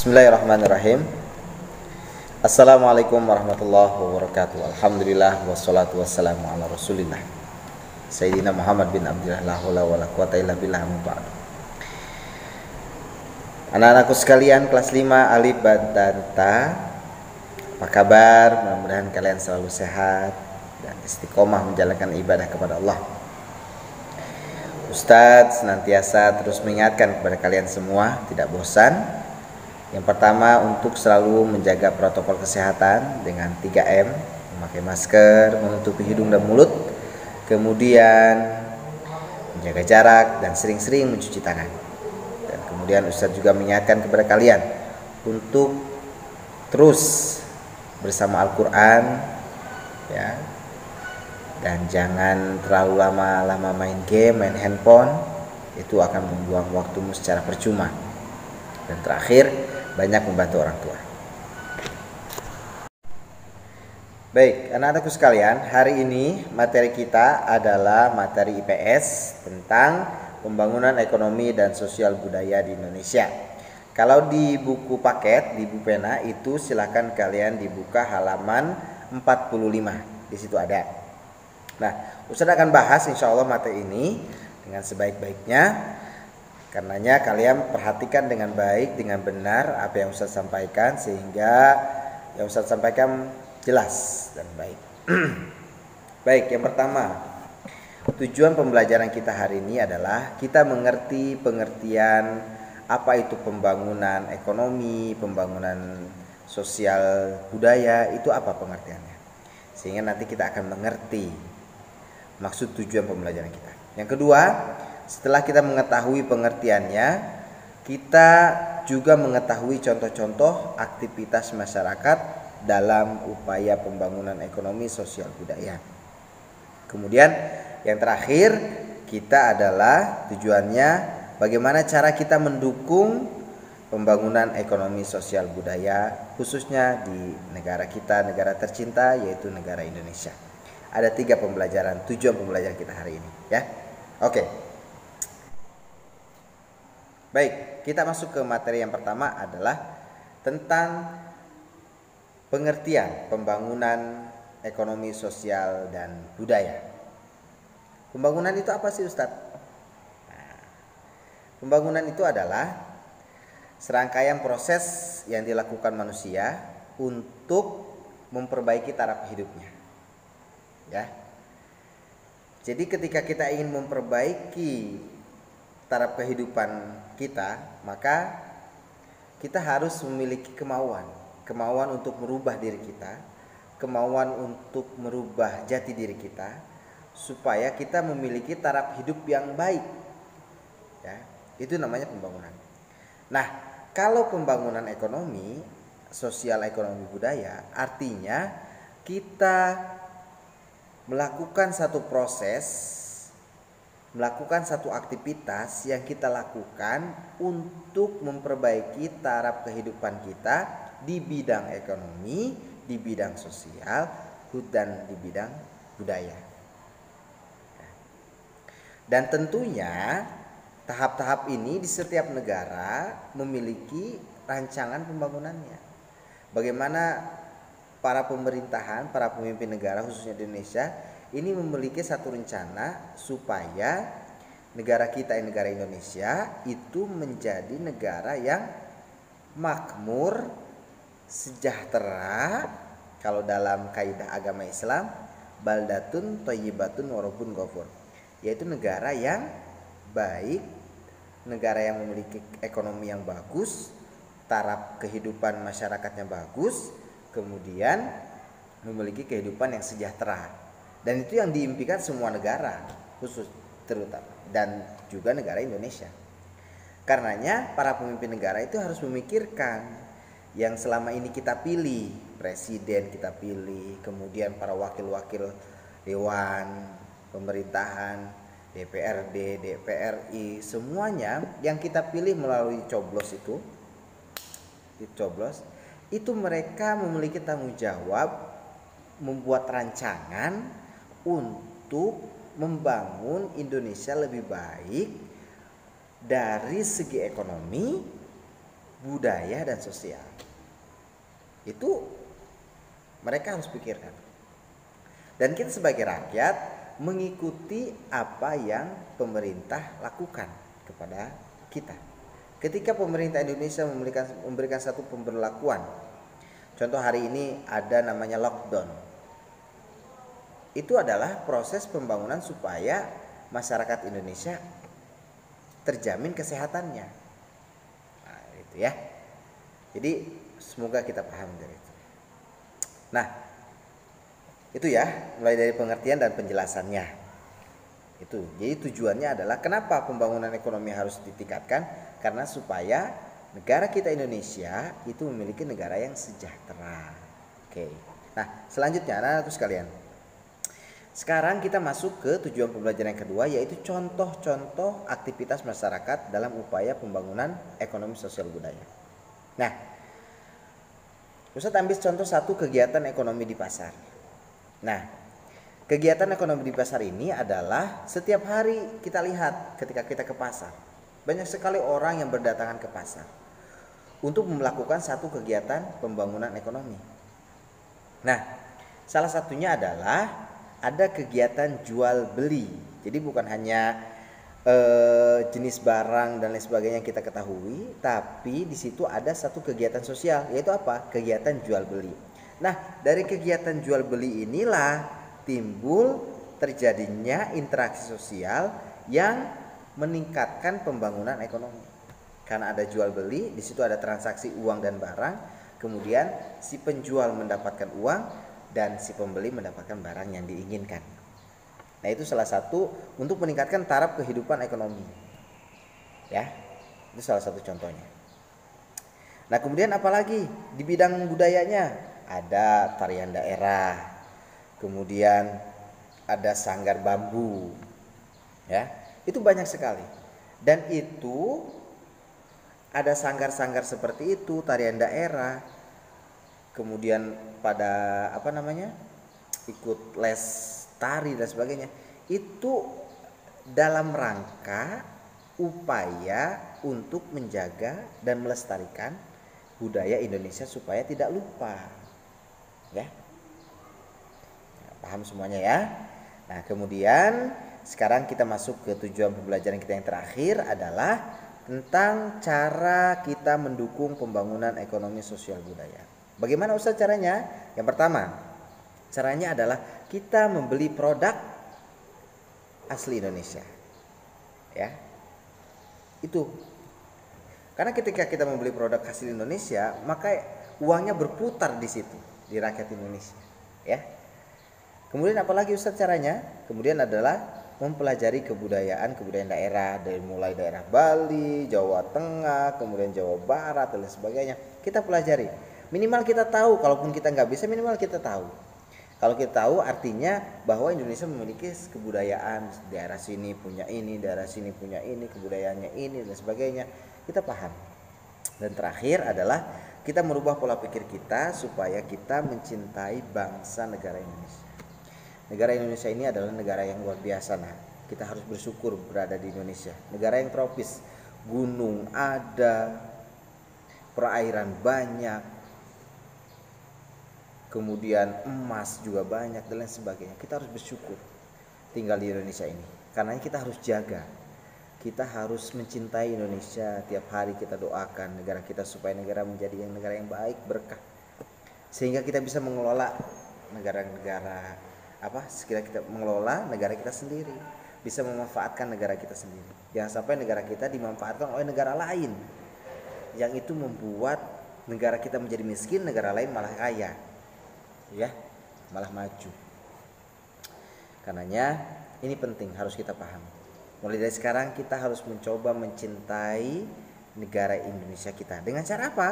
Bismillahirrahmanirrahim. Assalamualaikum warahmatullahi wabarakatuh. Alhamdulillah wassalatu wassalamu ala Rasulillah Sayyidina Muhammad bin Abdillah la haula wala quwata illa billah amma ba'd. Anak-anakku sekalian kelas 5 alif ba dan ta. Apa kabar? Mudah-mudahan kalian selalu sehat dan istiqomah menjalankan ibadah kepada Allah. Ustadz senantiasa terus mengingatkan kepada kalian semua tidak bosan. Yang pertama, untuk selalu menjaga protokol kesehatan dengan 3M, memakai masker, menutupi hidung dan mulut, kemudian menjaga jarak dan sering-sering mencuci tangan. Dan kemudian Ustadz juga mengingatkan kepada kalian untuk terus bersama Al-Quran, ya, dan jangan terlalu lama-lama main game, main handphone, itu akan membuang waktumu secara percuma. Dan terakhir, banyak membantu orang tua. Baik, anak-anakku sekalian, hari ini materi kita adalah materi IPS tentang pembangunan ekonomi dan sosial budaya di Indonesia. Kalau di buku paket, di buku pena itu silakan kalian dibuka halaman 45. Di situ ada. Nah, Ustaz akan bahas insya Allah materi ini dengan sebaik-baiknya. Karenanya kalian perhatikan dengan baik, dengan benar apa yang Ustaz sampaikan, sehingga yang Ustaz sampaikan jelas dan baik. Baik, yang pertama, tujuan pembelajaran kita hari ini adalah kita mengerti pengertian apa itu pembangunan ekonomi, pembangunan sosial budaya, itu apa pengertiannya. Sehingga nanti kita akan mengerti maksud tujuan pembelajaran kita. Yang kedua, setelah kita mengetahui pengertiannya, kita juga mengetahui contoh-contoh aktivitas masyarakat dalam upaya pembangunan ekonomi sosial budaya. Kemudian yang terakhir, kita adalah tujuannya bagaimana cara kita mendukung pembangunan ekonomi sosial budaya khususnya di negara kita, negara tercinta, yaitu negara Indonesia. Ada 3 pembelajaran, tujuan pembelajaran kita hari ini, ya. Oke. Baik, kita masuk ke materi yang pertama adalah tentang pengertian pembangunan ekonomi sosial dan budaya. Pembangunan itu apa sih, Ustadz? Nah, pembangunan itu adalah serangkaian proses yang dilakukan manusia untuk memperbaiki taraf hidupnya. Ya. Jadi ketika kita ingin memperbaiki taraf kehidupan kita, maka kita harus memiliki kemauan untuk merubah diri kita, kemauan untuk merubah jati diri kita, supaya kita memiliki taraf hidup yang baik. Ya, itu namanya pembangunan. Nah, kalau pembangunan ekonomi, sosial ekonomi budaya, artinya kita melakukan satu proses, melakukan satu aktivitas yang kita lakukan untuk memperbaiki taraf kehidupan kita di bidang ekonomi, di bidang sosial, dan di bidang budaya. Dan tentunya tahap-tahap ini di setiap negara memiliki rancangan pembangunannya. Bagaimana para pemerintahan, para pemimpin negara khususnya di Indonesia ini memiliki satu rencana supaya negara kita, negara Indonesia itu menjadi negara yang makmur, sejahtera. Kalau dalam kaidah agama Islam, baldatun thayyibatun warabun ghafur, yaitu negara yang baik, negara yang memiliki ekonomi yang bagus, taraf kehidupan masyarakatnya bagus, kemudian memiliki kehidupan yang sejahtera. Dan itu yang diimpikan semua negara, khusus terutama dan juga negara Indonesia. Karenanya para pemimpin negara itu harus memikirkan yang selama ini kita pilih, presiden kita pilih, kemudian para wakil-wakil dewan, pemerintahan, DPRD, DPRI, semuanya yang kita pilih melalui coblos itu mereka memiliki tanggung jawab membuat rancangan untuk membangun Indonesia lebih baik dari segi ekonomi, budaya dan sosial. Itu mereka harus pikirkan. Dan kita sebagai rakyat mengikuti apa yang pemerintah lakukan kepada kita. Ketika pemerintah Indonesia memberikan satu pemberlakuan, contoh hari ini ada namanya lockdown. Itu adalah proses pembangunan supaya masyarakat Indonesia terjamin kesehatannya. Nah, itu ya. Jadi semoga kita paham dari itu. Nah, itu ya, mulai dari pengertian dan penjelasannya. Itu. Jadi tujuannya adalah kenapa pembangunan ekonomi harus ditingkatkan? Karena supaya negara kita Indonesia itu memiliki negara yang sejahtera. Oke. Nah, selanjutnya anak-anakku sekalian. Sekarang kita masuk ke tujuan pembelajaran yang kedua, yaitu contoh-contoh aktivitas masyarakat dalam upaya pembangunan ekonomi sosial budaya. Nah, Ustaz ambil contoh satu kegiatan ekonomi di pasar. Nah, kegiatan ekonomi di pasar ini adalah setiap hari kita lihat ketika kita ke pasar. Banyak sekali orang yang berdatangan ke pasar untuk melakukan satu kegiatan pembangunan ekonomi. Nah, salah satunya adalah ada kegiatan jual beli. Jadi bukan hanya jenis barang dan lain sebagainya yang kita ketahui, tapi di situ ada satu kegiatan sosial, yaitu apa? Kegiatan jual beli. Nah, dari kegiatan jual beli inilah timbul terjadinya interaksi sosial yang meningkatkan pembangunan ekonomi. Karena ada jual beli, di situ ada transaksi uang dan barang, kemudian si penjual mendapatkan uang dan si pembeli mendapatkan barang yang diinginkan. Nah, itu salah satu untuk meningkatkan taraf kehidupan ekonomi. Ya, itu salah satu contohnya. Nah, kemudian apalagi di bidang budayanya ada tarian daerah, kemudian ada sanggar bambu, ya, itu banyak sekali. Dan itu ada sanggar-sanggar seperti itu, tarian daerah, kemudian pada ikut les tari dan sebagainya, itu dalam rangka upaya untuk menjaga dan melestarikan budaya Indonesia supaya tidak lupa, ya. Paham semuanya ya. Nah, kemudian sekarang kita masuk ke tujuan pembelajaran kita yang terakhir adalah tentang cara kita mendukung pembangunan ekonomi sosial budaya. Bagaimana Ustaz caranya? Yang pertama, caranya adalah kita membeli produk asli Indonesia. Ya. Itu. Karena ketika kita membeli produk asli Indonesia, maka uangnya berputar di situ, di rakyat Indonesia, ya. Kemudian apalagi Ustaz caranya? Kemudian adalah mempelajari kebudayaan daerah, dari mulai daerah Bali, Jawa Tengah, kemudian Jawa Barat dan lain sebagainya. Kita pelajari. Minimal kita tahu, kalaupun kita nggak bisa, minimal kita tahu. Kalau kita tahu artinya bahwa Indonesia memiliki kebudayaan, daerah sini punya ini, daerah sini punya ini, kebudayaannya ini dan sebagainya. Kita paham. Dan terakhir adalah kita merubah pola pikir kita supaya kita mencintai bangsa negara Indonesia. Negara Indonesia ini adalah negara yang luar biasa. Nah, kita harus bersyukur berada di Indonesia. Negara yang tropis, gunung ada, perairan banyak, kemudian emas juga banyak dan lain sebagainya. Kita harus bersyukur tinggal di Indonesia ini. Karena kita harus jaga. Kita harus mencintai Indonesia. Tiap hari kita doakan negara kita supaya negara menjadi negara yang baik, berkah. Sehingga kita bisa mengelola negara-negara kita mengelola negara kita sendiri, bisa memanfaatkan negara kita sendiri. Jangan sampai negara kita dimanfaatkan oleh negara lain, yang itu membuat negara kita menjadi miskin, negara lain malah kaya, ya, malah maju. Karenanya ini penting, harus kita paham. Mulai dari sekarang kita harus mencoba mencintai negara Indonesia kita. Dengan cara apa?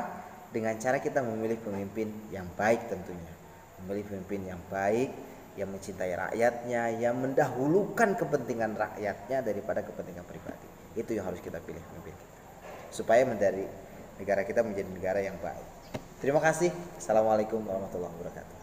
Dengan cara kita memilih pemimpin yang baik tentunya. Memilih pemimpin yang baik, yang mencintai rakyatnya, yang mendahulukan kepentingan rakyatnya daripada kepentingan pribadi. Itu yang harus kita pilih pemimpin kita, supaya dari negara kita menjadi negara yang baik. Terima kasih. Assalamualaikum warahmatullahi wabarakatuh.